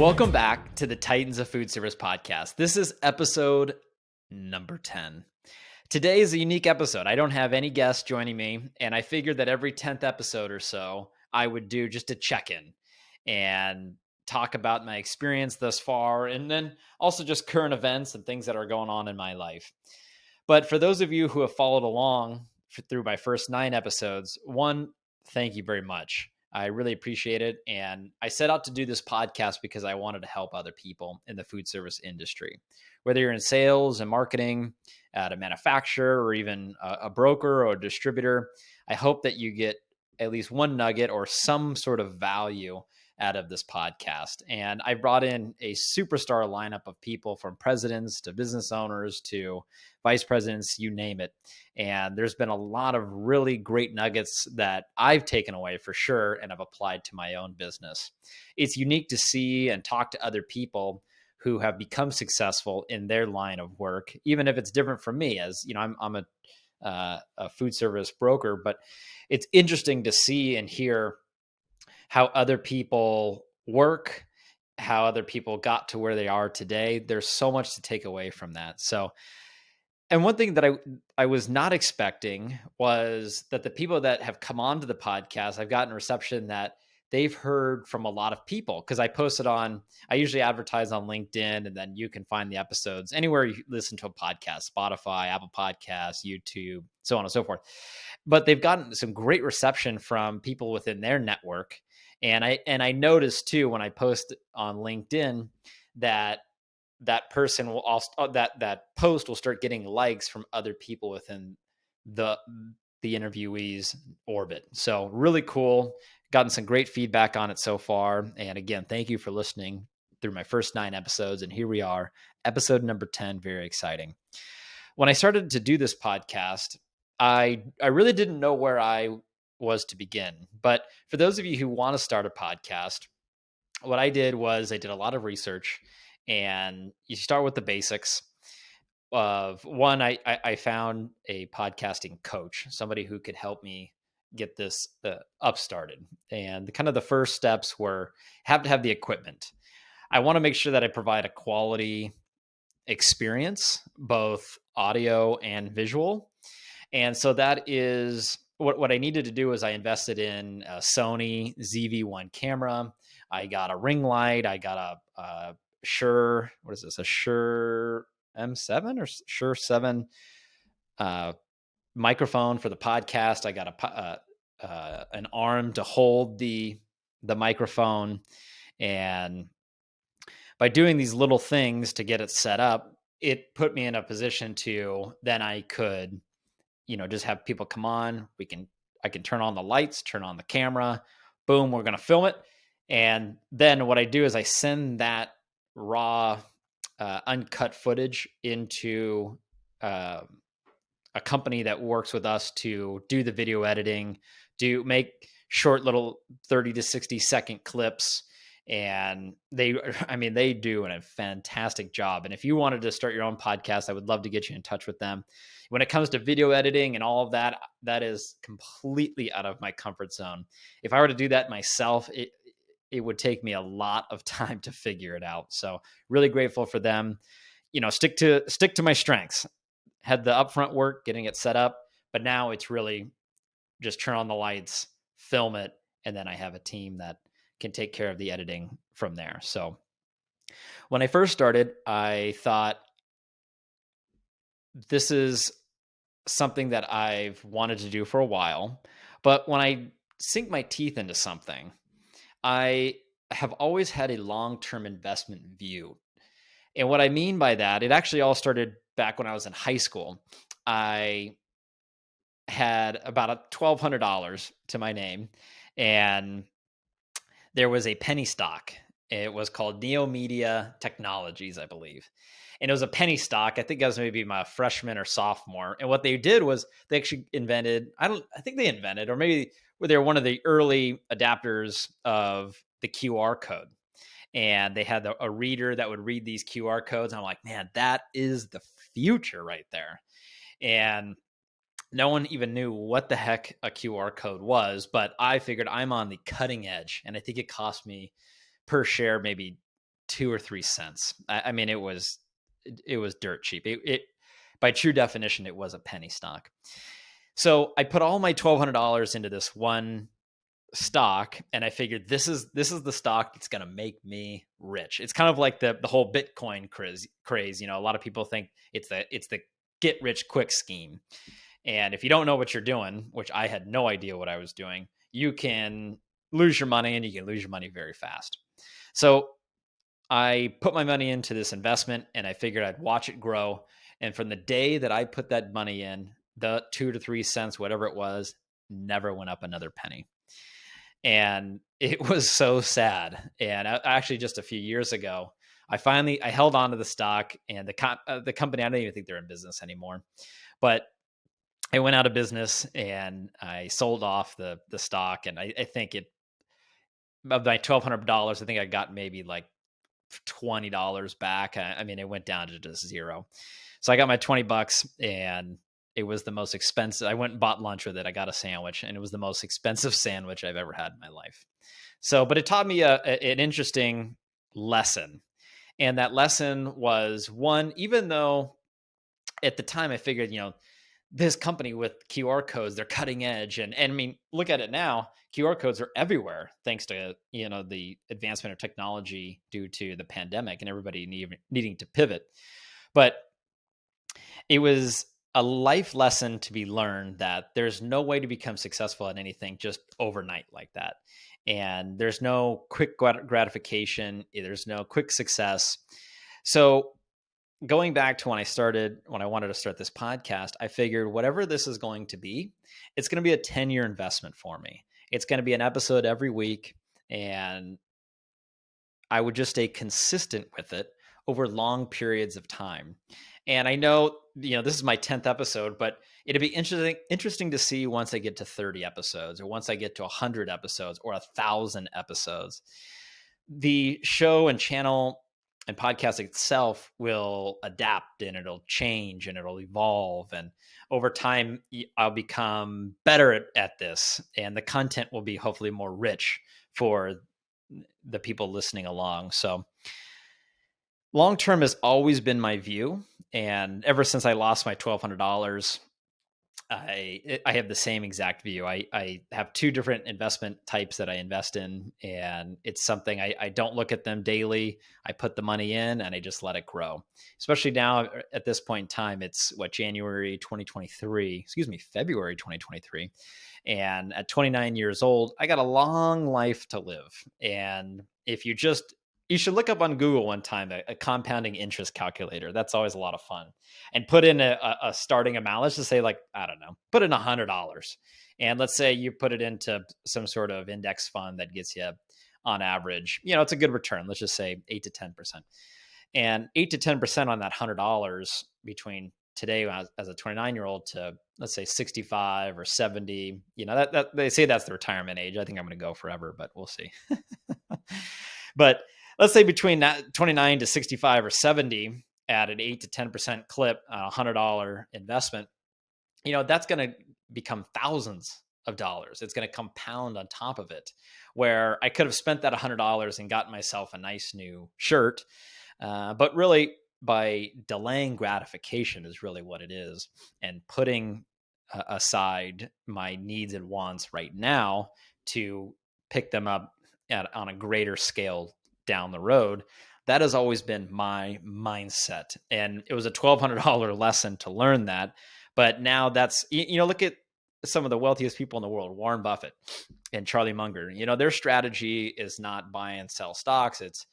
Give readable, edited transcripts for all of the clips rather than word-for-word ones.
Welcome back to the Titans of Foodservice podcast. This is episode number 10. Today is a unique episode. I don't have any guests joining me, and I figured that every 10th episode or so, I would do just a check-in and talk about my experience thus far, and then also just current events and things that are going on in my life. But for those of you who have followed along through my first 9 episodes, one, thank you very much. I really appreciate it. And I set out to do this podcast because I wanted to help other people in the food service industry. Whether you're in sales and marketing, at a manufacturer, or even a broker or a distributor, I hope that you get at least one nugget or some sort of value out of this podcast. And I brought in a superstar lineup of people, from presidents to business owners to vice presidents, you name it. And there's been a lot of really great nuggets that I've taken away for sure and have applied to my own business. It's unique to see and talk to other people who have become successful in their line of work, even if it's different from me. As you know, I'm a food service broker, but it's interesting to see and hear how other people work, how other people got to where they are today. There's so much to take away from that. So, and one thing that I was not expecting was that the people that have come onto the podcast, I've gotten reception that they've heard from a lot of people, because I usually advertise on LinkedIn, and then you can find the episodes anywhere you listen to a podcast: Spotify, Apple Podcasts, YouTube, so on and so forth. But they've gotten some great reception from people within their network. And I noticed too, when I post on LinkedIn, that person will also, that post will start getting likes from other people within the interviewee's orbit. So really cool. Gotten some great feedback on it so far. And again, thank you for listening through my first 9 episodes. And here we are, episode number 10. Very exciting. When I started to do this podcast, I really didn't know where I was to begin. But for those of you who want to start a podcast, what I did was I did a lot of research, and you start with the basics of one. I found a podcasting coach, somebody who could help me get this up started. And kind of the first steps were, have to have the equipment. I want to make sure that I provide a quality experience, both audio and visual. And so that is what I needed to do. Is I invested in a Sony ZV-1 camera. I got a ring light. I got a Shure, what is this? A Shure M7 or Shure 7 microphone for the podcast. I got an arm to hold the microphone. And by doing these little things to get it set up, it put me in a position to, then I could, just have people come on. I can turn on the lights, turn on the camera, boom, we're going to film it. And then what I do is I send that raw, uncut footage into a company that works with us to do the video editing, make short little 30 to 60 second clips. And they do a fantastic job. And if you wanted to start your own podcast, I would love to get you in touch with them. When it comes to video editing and all of that, that is completely out of my comfort zone. If I were to do that myself, it would take me a lot of time to figure it out. So really grateful for them. Stick to my strengths. Had the upfront work getting it set up, but now it's really just turn on the lights, film it, and then I have a team that can take care of the editing from there. So when I first started, I thought, this is something that I've wanted to do for a while. But when I sink my teeth into something, I have always had a long-term investment view. And what I mean by that, it actually all started back when I was in high school. I had about $1,200 to my name, and there was a penny stock. It was called Neo Media Technologies, I believe. And it was a penny stock. I think I was maybe my freshman or sophomore. And what they did was they actually invented, I think they invented, or maybe they were one of the early adapters of the QR code. And they had a reader that would read these QR codes. And I'm like, man, that is the future right there. And no one even knew what the heck a QR code was, but I figured I'm on the cutting edge. And I think it cost me per share maybe 2 or 3 cents. I mean, it was dirt cheap. It by true definition, it was a penny stock. So I put all my $1,200 into this one stock, and I figured this is the stock that's going to make me rich. It's kind of like the whole Bitcoin craze. A lot of people think it's the get rich quick scheme. And if you don't know what you're doing, which I had no idea what I was doing, you can lose your money, and you can lose your money very fast. So I put my money into this investment, and I figured I'd watch it grow. And from the day that I put that money in, the 2 to 3 cents, whatever it was, never went up another penny. And it was so sad. And actually, just a few years ago, I held on to the stock, and the company, I don't even think they're in business anymore, but it went out of business, and I sold off the stock. And I think of my $1,200, I think I got maybe like $20 back. I mean, it went down to just zero. So I got my $20, and it was the most expensive. I went and bought lunch with it. I got a sandwich, and it was the most expensive sandwich I've ever had in my life. So, but it taught me an interesting lesson. And that lesson was one, even though at the time I figured, this company with QR codes, they're cutting edge. And I mean, look at it now. QR codes are everywhere thanks to, the advancement of technology due to the pandemic and everybody needing to pivot. But it was a life lesson to be learned that there's no way to become successful at anything just overnight like that. And there's no quick gratification. There's no quick success. So going back to when I wanted to start this podcast, I figured whatever this is going to be, it's going to be a 10-year investment for me. It's going to be an episode every week, and I would just stay consistent with it over long periods of time. And I know, this is my 10th episode, but it'd be interesting to see once I get to 30 episodes, or once I get to 100 episodes, or 1,000 episodes. The show and channel and podcast itself will adapt, and it'll change, and it'll evolve. And over time, I'll become better at this, and the content will be hopefully more rich for the people listening along. So long-term has always been my view. And ever since I lost my $1,200, I have the same exact view. I have two different investment types that I invest in, and it's something I don't look at them daily. I put the money in, and I just let it grow. Especially now at this point in time, it's February 2023. And at 29 years old, I got a long life to live. And you should look up on Google one time a compounding interest calculator. That's always a lot of fun. And put in a starting amount. Let's just say, I don't know, put in $100. And let's say you put it into some sort of index fund that gets you, on average, it's a good return. Let's just say 8 to 10%. And 8 to 10% on that $100 between today as a 29-year-old to, let's say, 65 or 70, that they say that's the retirement age. I think I'm going to go forever, but we'll see. But let's say between 29 to 65 or 70 at an 8 to 10% clip, a $100 investment, that's going to become thousands of dollars. It's going to compound on top of it, where I could have spent that $100 and gotten myself a nice new shirt. But really, by delaying gratification is really what it is, and putting aside my needs and wants right now to pick them up on a greater scale down the road. That has always been my mindset. And it was a $1,200 lesson to learn that. But now that's, look at some of the wealthiest people in the world, Warren Buffett and Charlie Munger. Their strategy is not buy and sell stocks. It's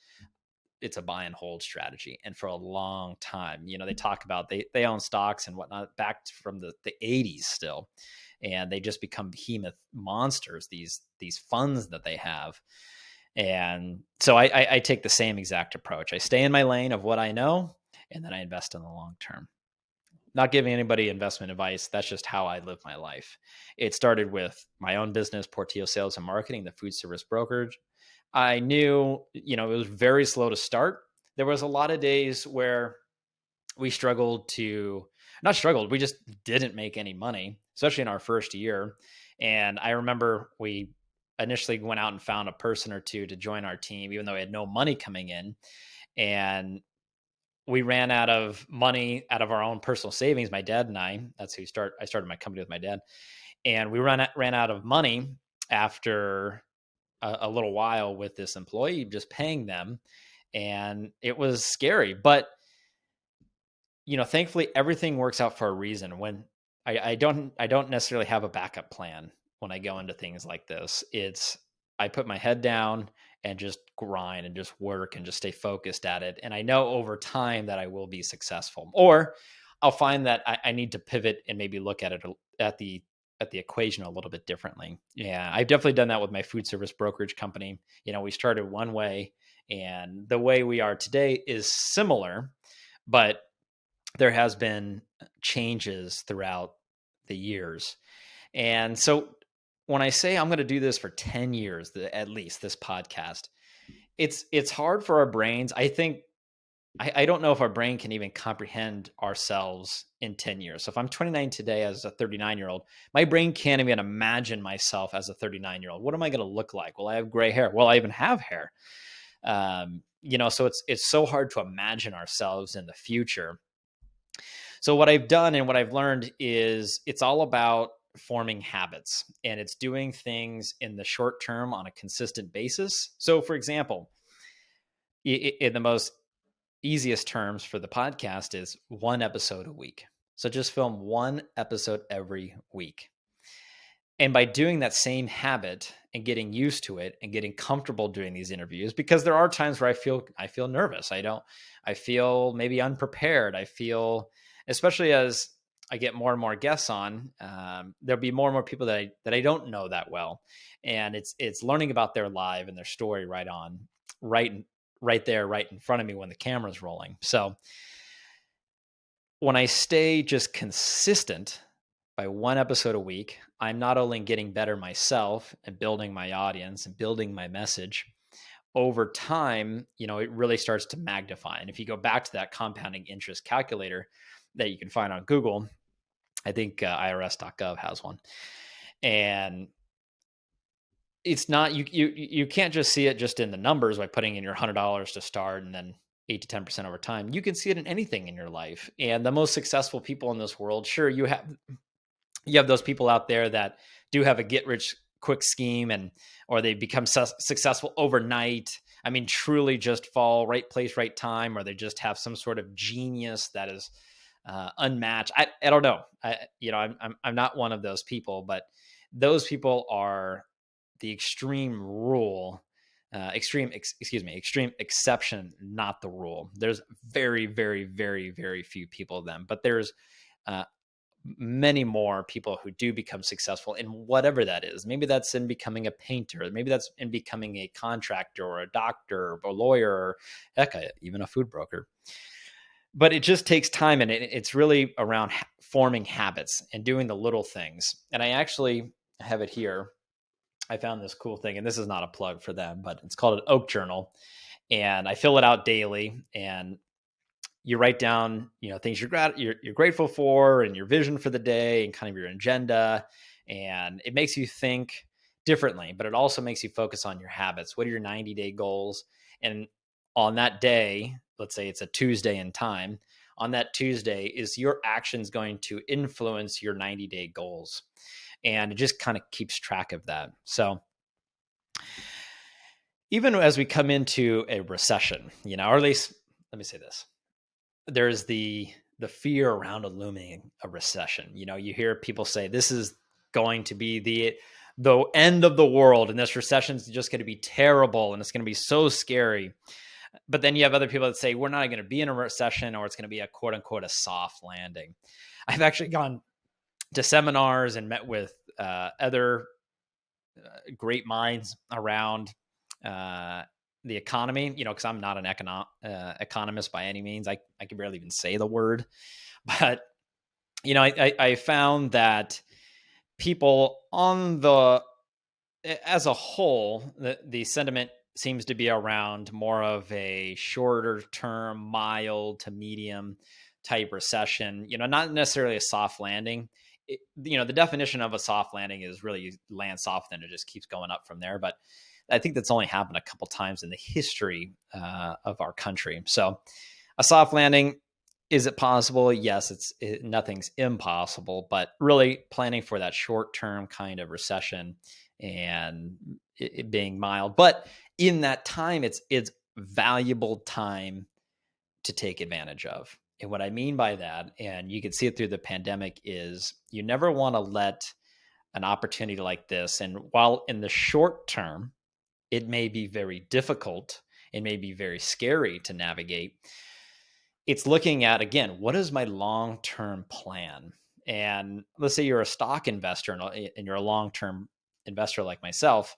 a buy and hold strategy. And for a long time, they talk about they own stocks and whatnot back from the 80s still. And they just become behemoth monsters, these funds that they have. And so I take the same exact approach. I stay in my lane of what I know, and then I invest in the long term. Not giving anybody investment advice. That's just how I live my life. It started with my own business, Portillo Sales and Marketing, the food service brokerage. I knew, it was very slow to start. There was a lot of days where we just didn't make any money, especially in our first year. And I remember we initially went out and found a person or two to join our team, even though we had no money coming in. And we ran out of money out of our own personal savings. My dad and I, I started my company with my dad, and we ran out of money after a little while with this employee, just paying them. And it was scary, but thankfully everything works out for a reason. When I don't necessarily have a backup plan when I go into things like this. I put my head down and just grind and just work and just stay focused at it. And I know over time that I will be successful, or I'll find that I need to pivot and maybe look at it at the equation a little bit differently. Yeah, I've definitely done that with my food service brokerage company. We started one way, and the way we are today is similar, but there has been changes throughout the years. And so when I say I'm going to do this for 10 years, at least this podcast, it's hard for our brains. I think, I don't know if our brain can even comprehend ourselves in 10 years. So if I'm 29 today as a 39-year-old, my brain can't even imagine myself as a 39-year-old. What am I going to look like? Will I have gray hair? Will I even have hair? So it's so hard to imagine ourselves in the future. So what I've done and what I've learned is it's all about forming habits, and it's doing things in the short term on a consistent basis. So for example, in the most easiest terms for the podcast is one episode a week. So just film one episode every week. And by doing that same habit and getting used to it and getting comfortable doing these interviews, because there are times where I feel nervous. I feel maybe unprepared. I feel, especially as I get more and more guests on, there'll be more and more people that I don't know that well. And it's learning about their life and their story right there, right in front of me when the camera's rolling. So when I stay just consistent by one episode a week, I'm not only getting better myself and building my audience and building my message over time, it really starts to magnify. And if you go back to that compounding interest calculator that you can find on Google, I think irs.gov has one. And it's not, you can't just see it just in the numbers by putting in your $100 to start and then 8 to 10% over time. You can see it in anything in your life. And the most successful people in this world, sure, you have those people out there that do have a get rich quick scheme, or they become successful overnight. I mean, truly just fall right place, right time, or they just have some sort of genius that is unmatched. I don't know. I'm not one of those people, but those people are the extreme exception, not the rule. There's very, very, very, very few people of them, but there's many more people who do become successful in whatever that is. Maybe that's in becoming a painter. Maybe that's in becoming a contractor or a doctor or a lawyer, or heck, even a food broker. But it just takes time, and it's really around forming habits and doing the little things. And I actually have it here. I found this cool thing, and this is not a plug for them, but it's called an Oak Journal. And I fill it out daily, and you write down, things you're grateful for, and your vision for the day, and kind of your agenda. And it makes you think differently, but it also makes you focus on your habits. What are your 90-day goals? And on that day, let's say it's a Tuesday in time, on that Tuesday, is your actions going to influence your 90-day goals? And it just kind of keeps track of that. So even as we come into a recession, or at least, let me say this, there's the fear around a looming a recession. You hear people say this is going to be the end of the world, and this recession is just going to be terrible, and it's going to be so scary. But then you have other people that say we're not going to be in a recession, or it's going to be a quote unquote a soft landing. I've actually gone to seminars and met with other great minds around the economy, because I'm not an economist by any means. I can barely even say the word, but I found that people as a whole, the sentiment seems to be around more of a shorter term, mild to medium type recession, not necessarily a soft landing. the definition of a soft landing is really you land soft and it just keeps going up from there. But I think that's only happened a couple times in the history of our country. So a soft landing, is it possible? Yes, nothing's impossible, but really planning for that short-term kind of recession and it being mild. But in that time, it's valuable time to take advantage of. And what I mean by that, and you can see it through the pandemic, is you never want to let an opportunity like this, and while in the short term, it may be very difficult, it may be very scary to navigate, it's looking at, again, what is my long-term plan? And let's say you're a stock investor and you're a long-term investor like myself,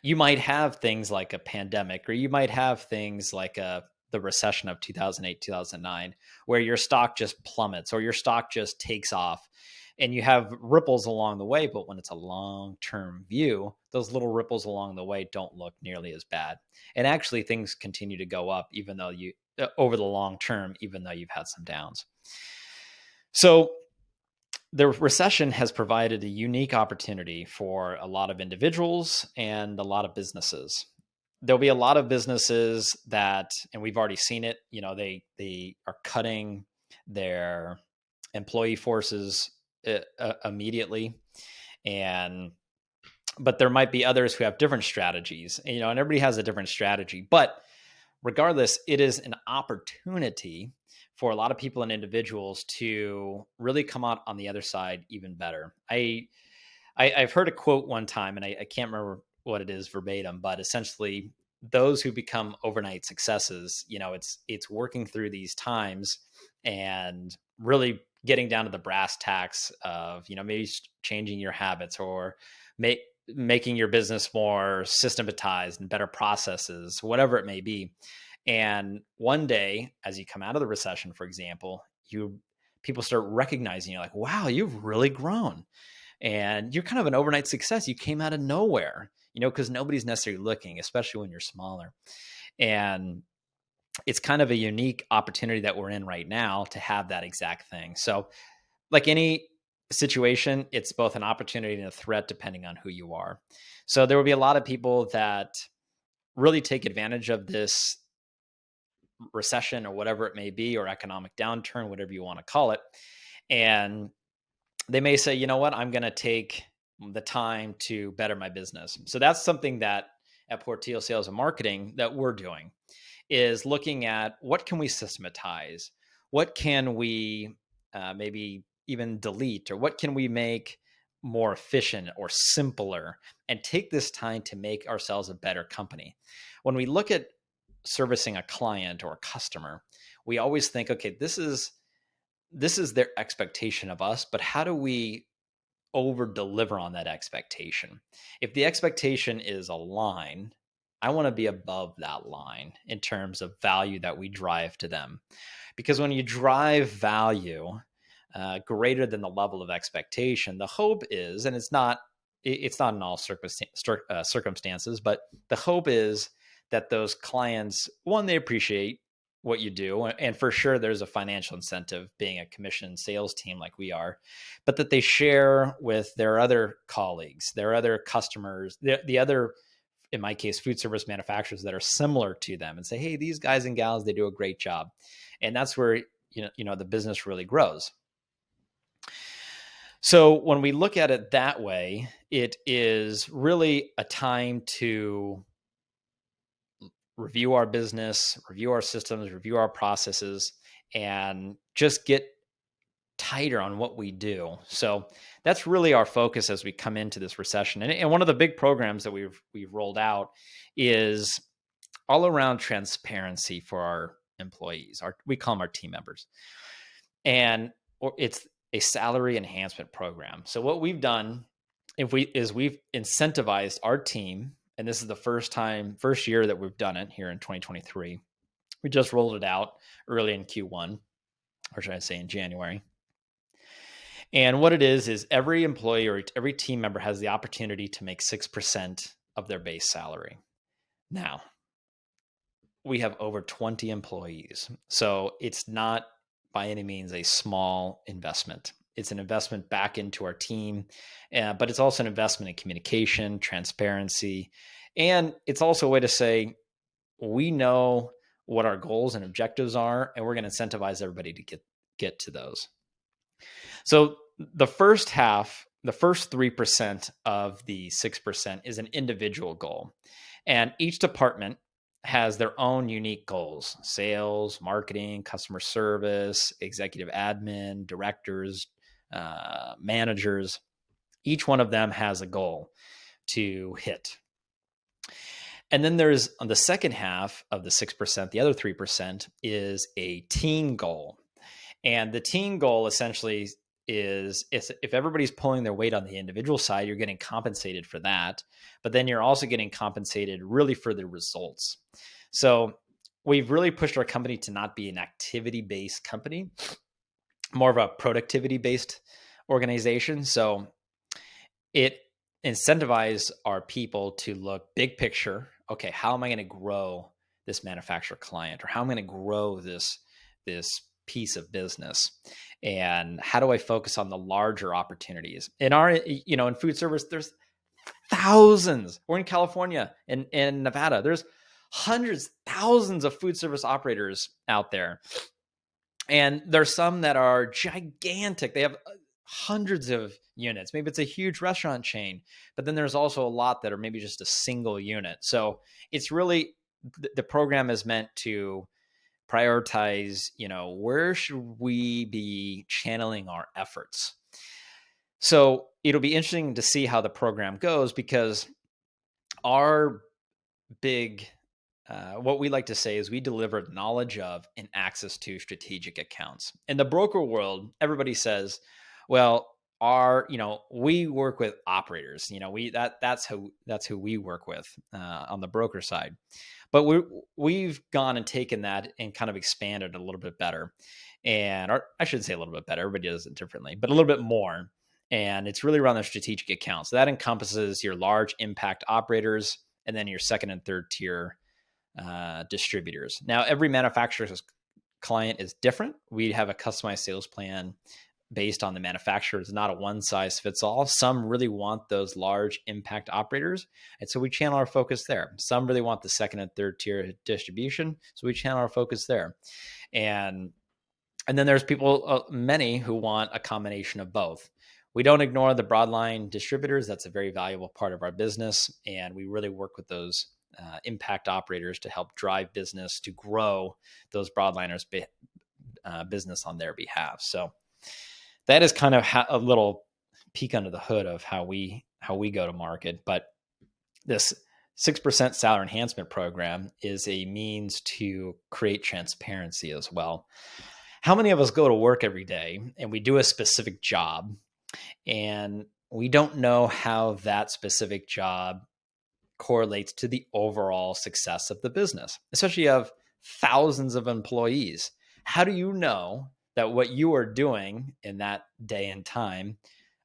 you might have things like a pandemic, or you might have things like the recession of 2008, 2009, where your stock just plummets or your stock just takes off and you have ripples along the way. But when it's a long-term view, those little ripples along the way don't look nearly as bad. And actually things continue to go up even though over the long term, even though you've had some downs. So the recession has provided a unique opportunity for a lot of individuals and a lot of businesses. There'll be a lot of businesses that, and we've already seen it, they are cutting their employee forces immediately. But there might be others who have different strategies, and everybody has a different strategy. But regardless, it is an opportunity for a lot of people and individuals to really come out on the other side even better. I've heard a quote one time, and I can't remember what it is verbatim, but essentially, those who become overnight successes, it's working through these times and really getting down to the brass tacks of, maybe changing your habits or making your business more systematized and better processes, whatever it may be. And one day, as you come out of the recession, for example, people start recognizing you, like, wow, you've really grown. And you're kind of an overnight success. You came out of nowhere, because nobody's necessarily looking, especially when you're smaller. And it's kind of a unique opportunity that we're in right now to have that exact thing. So like any situation, it's both an opportunity and a threat depending on who you are. So there will be a lot of people that really take advantage of this recession or whatever it may be, or economic downturn, whatever you want to call it. And they may say, you know what, I'm going to take the time to better my business. So that's something that at Portillo Sales and Marketing that we're doing, is looking at what can we systematize? What can we maybe even delete, or what can we make more efficient or simpler, and take this time to make ourselves a better company? When we look at servicing a client or a customer, we always think, okay, this is their expectation of us, but how do we over deliver on that expectation? If the expectation is a line, I want to be above that line in terms of value that we drive to them. Because when you drive value greater than the level of expectation, the hope is, and it's not in all circumstances, but the hope is that those clients, one, they appreciate what you do. And for sure, there's a financial incentive being a commission sales team like we are, but that they share with their other colleagues, their other customers, the other, in my case, food service manufacturers that are similar to them, and say, hey, these guys and gals, they do a great job. And that's where, the business really grows. So when we look at it that way, it is really a time to review our business, review our systems, review our processes, and just get tighter on what we do. So that's really our focus as we come into this recession. And one of the big programs that we've rolled out is all around transparency for our employees. We call them our team members. And it's a salary enhancement program. So what we've done is we've incentivized our team, and this is the first year that we've done it here in 2023. We just rolled it out early in Q1, or should I say in January. And what it is every employee or every team member has the opportunity to make 6% of their base salary. Now, we have over 20 employees, so it's not by any means a small investment. It's an investment back into our team, but it's also an investment in communication, transparency, and it's also a way to say, we know what our goals and objectives are, and we're going to incentivize everybody to get to those. So the first half, the first 3% of the 6% is an individual goal. And each department has their own unique goals: sales, marketing, customer service, executive admin, directors, managers. Each one of them has a goal to hit. And then there's on the second half of the 6%, the other 3% is a team goal. And the team goal essentially is if everybody's pulling their weight on the individual side, you're getting compensated for that. But then you're also getting compensated really for the results. So we've really pushed our company to not be an activity-based company, more of a productivity-based organization. So it incentivizes our people to look big picture. Okay, how am I going to grow this manufacturer client, or how am I going to grow this piece of business, and how do I focus on the larger opportunities? In in food service, there's thousands. We're in California and in Nevada. There's hundreds, thousands of food service operators out there. And there's some that are gigantic. They have hundreds of units. Maybe it's a huge restaurant chain, but then there's also a lot that are maybe just a single unit. So it's really, the program is meant to prioritize, where should we be channeling our efforts? So it'll be interesting to see how the program goes, because our big, what we like to say is we deliver knowledge of and access to strategic accounts. In the broker world, everybody says, well, we work with operators. That's who we work with on the broker side. But we've gone and taken that and kind of expanded a little bit better, or I should say a little bit better. Everybody does it differently, but a little bit more. And it's really around the strategic accounts. So that encompasses your large impact operators, and then your second and third tier distributors. Now, every manufacturer's client is different. We have a customized sales plan based on the manufacturer. It's not a one size fits all. Some really want those large impact operators, and so we channel our focus there. Some really want the second and third tier distribution, so we channel our focus there. And then there's people, many who want a combination of both. We don't ignore the broadline distributors. That's a very valuable part of our business, and we really work with those impact operators to help drive business, to grow those broadliners' business on their behalf. So that is kind of a little peek under the hood of how we go to market. But this 6% salary enhancement program is a means to create transparency as well. How many of us go to work every day and we do a specific job, and we don't know how that specific job correlates to the overall success of the business, especially of thousands of employees? How do you know that what you are doing in that day and time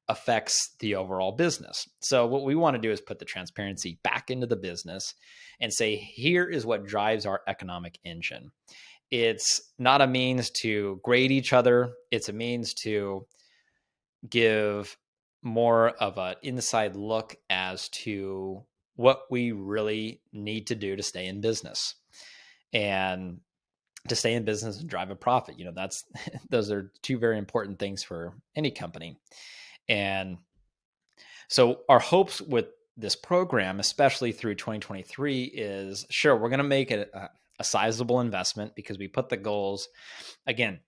affects the overall business? So what we want to do is put the transparency back into the business and say, here is what drives our economic engine. It's not a means to grade each other. It's a means to give more of an inside look as to what we really need to do to stay in business. And to stay in business and drive a profit. Those are two very important things for any company. And so our hopes with this program, especially through 2023, is, sure, we're going to make a sizable investment because we put the goals. Again,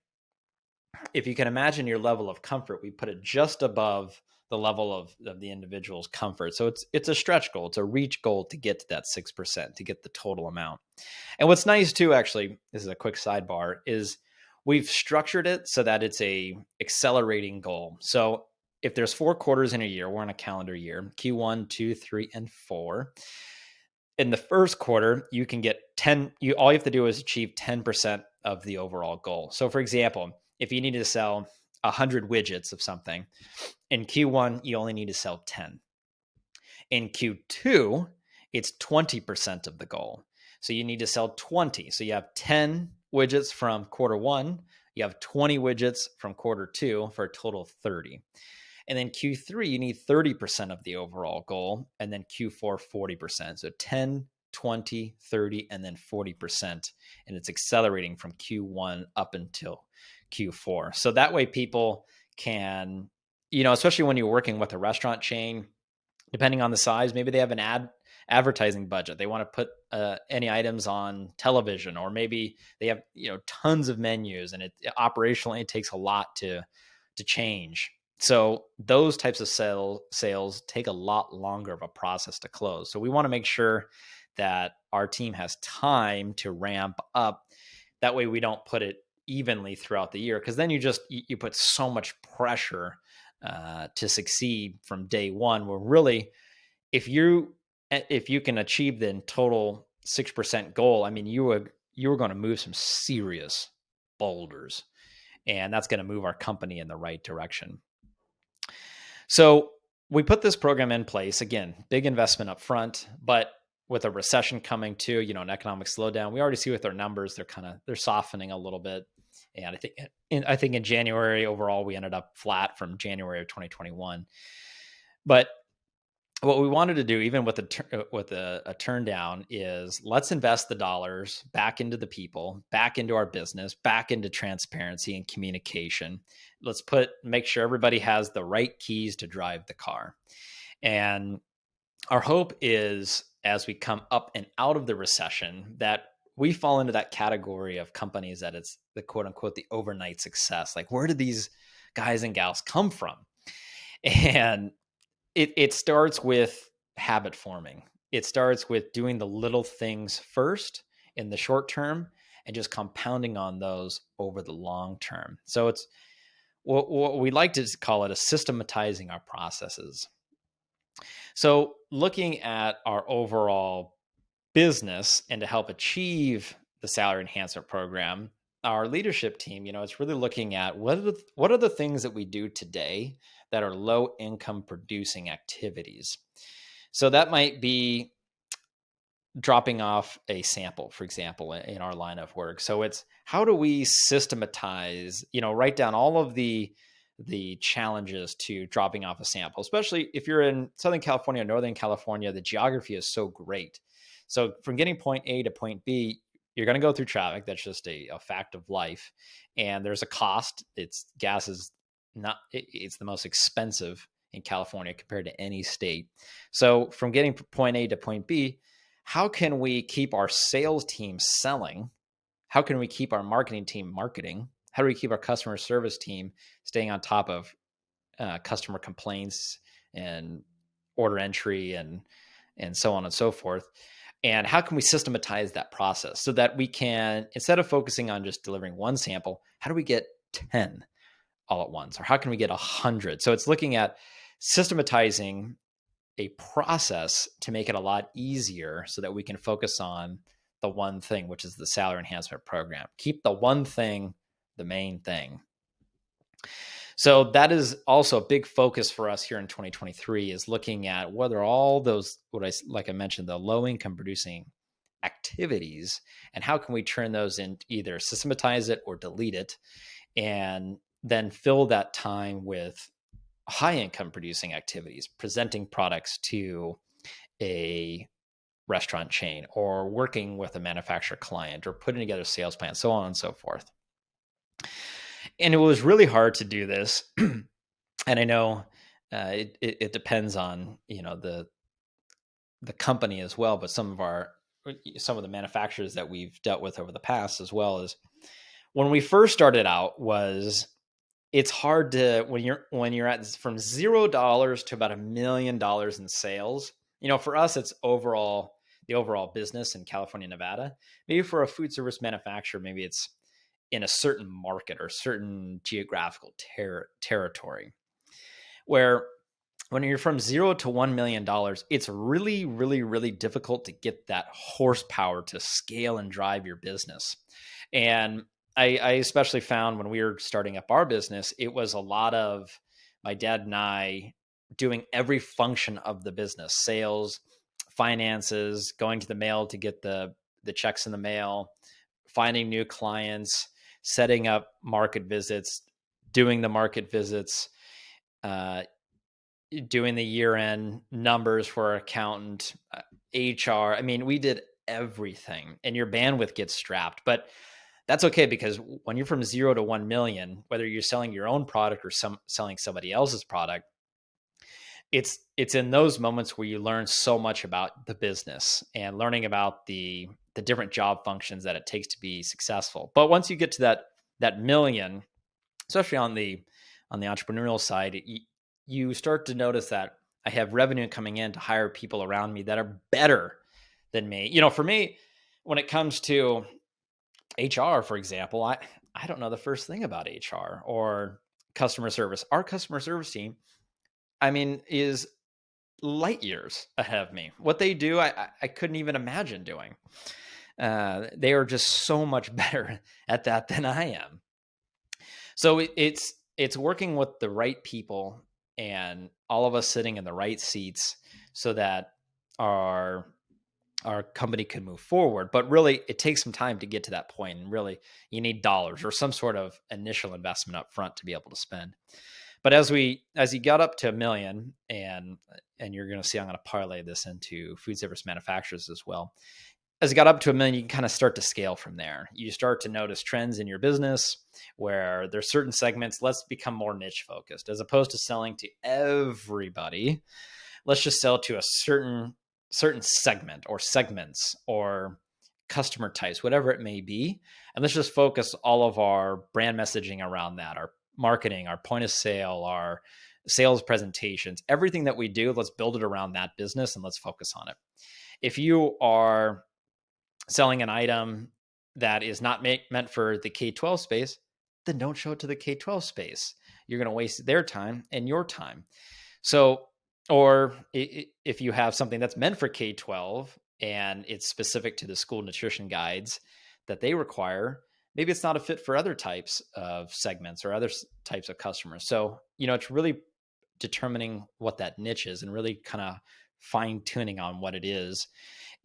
if you can imagine your level of comfort, we put it just above the level of the individual's comfort. So it's a stretch goal. It's a reach goal to get to that 6%, to get the total amount. And what's nice too, actually, this is a quick sidebar, is we've structured it so that it's a accelerating goal. So if there's 4 quarters in a year, we're in a calendar year, Q1, 2, 3, and 4. In the first quarter, you can get 10. All you have to do is achieve 10% of the overall goal. So for example, if you need to sell 100 widgets of something, in Q1, you only need to sell 10. In Q2, it's 20% of the goal. So you need to sell 20. So you have 10 widgets from quarter 1. You have 20 widgets from quarter 2 for a total of 30. And then Q3, you need 30% of the overall goal. And then Q4, 40%. So 10, 20, 30, and then 40%. And it's accelerating from Q1 up until Q4. So that way people can, especially when you're working with a restaurant chain, depending on the size, maybe they have an advertising budget. They want to put any items on television, or maybe they have tons of menus, and it operationally it takes a lot to change. So those types of sales take a lot longer of a process to close. So we want to make sure that our team has time to ramp up. That way we don't put it evenly throughout the year, because then you put so much pressure to succeed from day one, where really if you can achieve the total 6% goal, I mean, you were going to move some serious boulders, and that's going to move our company in the right direction. So we put this program in place. Again, big investment up front, but with a recession coming too, an economic slowdown, we already see with our numbers, they're softening a little bit. And I think in January overall, we ended up flat from January of 2021. But what we wanted to do, even with a turn down, is let's invest the dollars back into the people, back into our business, back into transparency and communication. Let's make sure everybody has the right keys to drive the car. And our hope is, as we come up and out of the recession, that we fall into that category of companies that it's the quote unquote the overnight success. Like, where did these guys and gals come from? And it starts with habit forming. It starts with doing the little things first in the short term and just compounding on those over the long term. So it's what we like to call it a systematizing our processes. So looking at our overall business and to help achieve the salary enhancement program, our leadership team, it's really looking at what are the things that we do today that are low income producing activities. So that might be dropping off a sample, for example, in our line of work. So it's how do we systematize, write down all of the challenges to dropping off a sample, especially if you're in Southern California or Northern California, the geography is so great. So from getting point A to point B, you're going to go through traffic. That's just a fact of life. And there's a cost. Gas is it's the most expensive in California compared to any state. So from getting point A to point B, how can we keep our sales team selling? How can we keep our marketing team marketing? How do we keep our customer service team staying on top of customer complaints and order entry and so on and so forth? And how can we systematize that process so that we can, instead of focusing on just delivering one sample, how do we get 10 all at once? Or how can we get 100? So it's looking at systematizing a process to make it a lot easier so that we can focus on the one thing, which is the salary enhancement program. Keep the one thing the main thing. So that is also a big focus for us here in 2023, is looking at whether all those, like I mentioned, the low income producing activities, and how can we turn those in, either systematize it or delete it, and then fill that time with high income producing activities, presenting products to a restaurant chain, or working with a manufacturer client, or putting together sales plans, so on and so forth. And it was really hard to do this. And I know it depends on, the company as well, but some of the manufacturers that we've dealt with over the past, as well as when we first started out, it's hard to, when you're at from $0 to about $1 million in sales. For us, it's the overall business in California, Nevada. Maybe for a food service manufacturer, maybe it's in a certain market or certain geographical territory, where when you're from $0 to $1 million, it's really, really, really difficult to get that horsepower to scale and drive your business. And I especially found when we were starting up our business, it was a lot of my dad and I doing every function of the business: sales, finances, going to the mail to get the checks in the mail, finding new clients, setting up market visits, doing the market visits, doing the year-end numbers for our accountant, HR. I mean, we did everything, and your bandwidth gets strapped. But that's okay, because when you're from 0 to 1 million, whether you're selling your own product or selling somebody else's product, it's in those moments where you learn so much about the business and learning about the different job functions that it takes to be successful. But once you get to that million, especially on the entrepreneurial side, you start to notice that I have revenue coming in to hire people around me that are better than me. For me, when it comes to HR, for example, I don't know the first thing about HR or customer service. Our customer service team, I mean, is light years ahead of me. What they do, I couldn't even imagine doing. They are just so much better at that than I am. So it's working with the right people and all of us sitting in the right seats so that our company can move forward. But really, it takes some time to get to that point. And really, you need dollars or some sort of initial investment up front to be able to spend. But as you got up to $1 million, and you're going to see, I'm going to parlay this into food service manufacturers as well. As you got up to $1 million, you can kind of start to scale from there. You start to notice trends in your business where there's certain segments. Let's become more niche focused, as opposed to selling to everybody. Let's just sell to a certain segment or segments or customer types, whatever it may be. And let's just focus all of our brand messaging around that, our marketing, our point of sale, our sales presentations, everything that we do, let's build it around that business and let's focus on it. If you are selling an item that is not meant for the K-12 space, then don't show it to the K-12 space. You're going to waste their time and your time. So, or if you have something that's meant for K-12 and it's specific to the school nutrition guides that they require, maybe it's not a fit for other types of segments or other types of customers. So, it's really determining what that niche is and really kind of fine tuning on what it is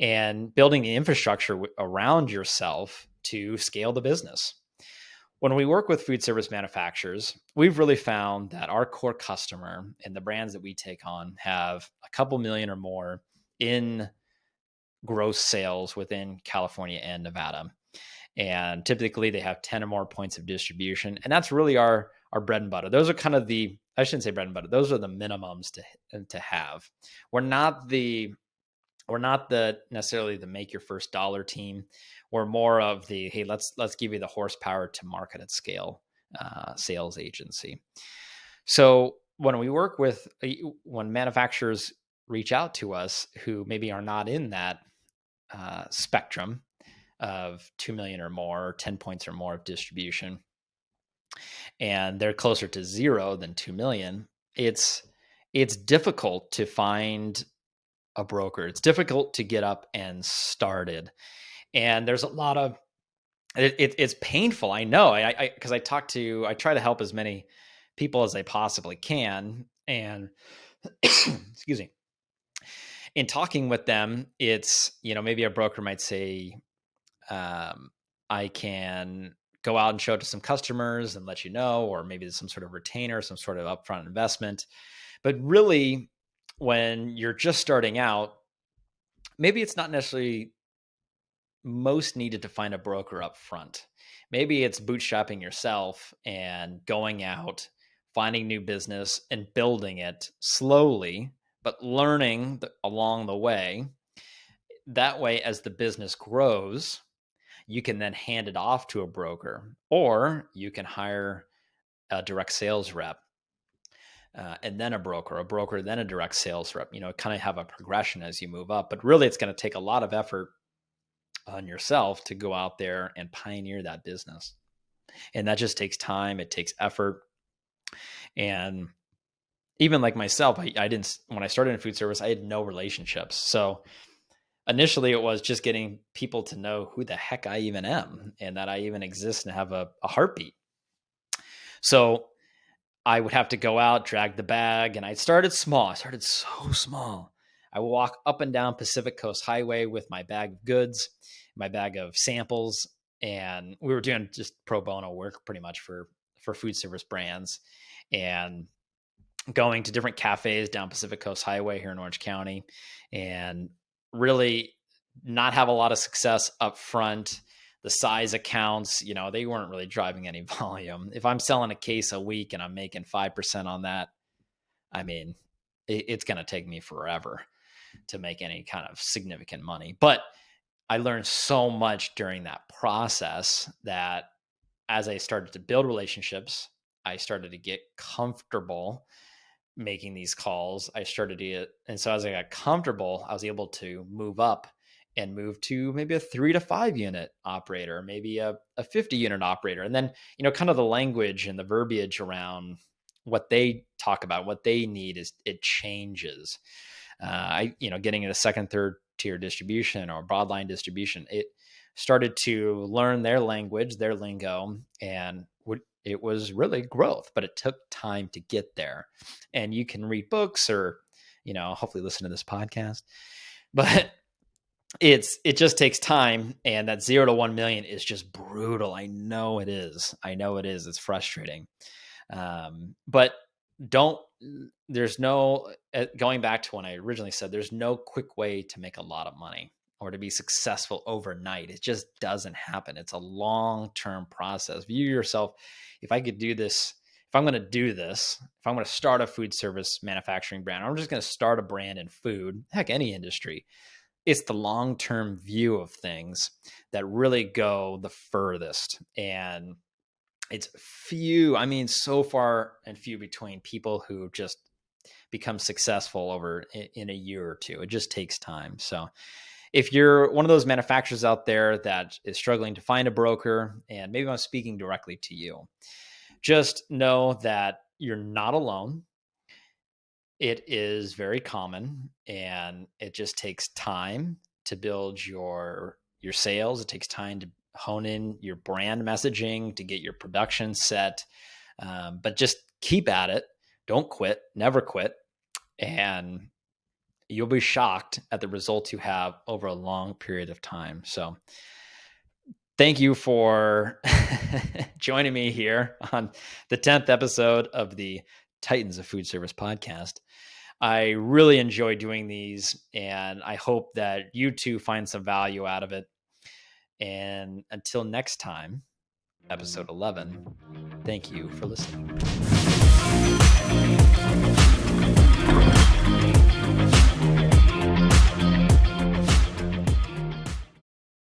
and building the infrastructure around yourself to scale the business. When we work with food service manufacturers, we've really found that our core customer and the brands that we take on have a couple million or more in gross sales within California and Nevada. And typically they have 10 or more points of distribution. And that's really our bread and butter. Those are kind of I shouldn't say bread and butter. Those are the minimums to have. We're not necessarily the make your first dollar team. We're more of the, hey, let's give you the horsepower to market at scale sales agency. So when manufacturers reach out to us who maybe are not in that spectrum of 2 million or more, 10 points or more of distribution, and they're closer to 0 than 2 million, it's difficult to find a broker. It's difficult to get up and started. And there's a lot of, it's painful. I know, because I try to help as many people as I possibly can. And excuse me, in talking with them, it's, maybe a broker might say, I can go out and show it to some customers and let you know, or maybe there's some sort of retainer, some sort of upfront investment. But really, when you're just starting out, maybe it's not necessarily most needed to find a broker up front. Maybe it's bootstrapping yourself and going out, finding new business and building it slowly, but learning along the way. That way, as the business grows, you can then hand it off to a broker, or you can hire a direct sales rep and then a broker, then a direct sales rep, kind of have a progression as you move up. But really, it's going to take a lot of effort on yourself to go out there and pioneer that business. And that just takes time. It takes effort. And even like myself, when I started in food service, I had no relationships. So initially it was just getting people to know who the heck I even am and that I even exist and have a heartbeat. So I would have to go out, drag the bag, and I started small. I started so small. I would walk up and down Pacific Coast Highway with my bag of goods, my bag of samples, and we were doing just pro bono work pretty much for food service brands, and going to different cafes down Pacific Coast Highway here in Orange County, and really not have a lot of success up front. The size accounts, they weren't really driving any volume. If I'm selling a case a week and I'm making 5% on that, I mean, it's going to take me forever to make any kind of significant money. But I learned so much during that process that as I started to build relationships, I started to get comfortable making these calls. And so as I got comfortable, I was able to move up and move to maybe a 3 to 5 unit operator, maybe a 50 unit operator. And then, kind of the language and the verbiage around what they talk about, what they need it changes. Getting into second, third tier distribution or broadline distribution, it started to learn their language, their lingo, and it was really growth, but it took time to get there. And you can read books or, hopefully listen to this podcast, but it just takes time. And that 0 to 1 million is just brutal. I know it is. It's frustrating. But there's no, going back to when I originally said, there's no quick way to make a lot of money or to be successful overnight. It just doesn't happen. It's a long-term process. View yourself, if I could do this, if I'm going to do this, if I'm going to start a food service manufacturing brand, I'm just going to start a brand in food, heck, any industry. It's the long-term view of things that really go the furthest. And it's so far and few between people who just become successful in a year or two. It just takes time. So if you're one of those manufacturers out there that is struggling to find a broker, and maybe I'm speaking directly to you, just know that you're not alone. It is very common, and it just takes time to build your sales. It takes time to hone in your brand messaging, to get your production set. But just keep at it. Don't quit. Never quit. And you'll be shocked at the results you have over a long period of time. So thank you for joining me here on the 10th episode of the Titans of Foodservice podcast. I really enjoy doing these, and I hope that you too find some value out of it. And until next time, episode 11, thank you for listening.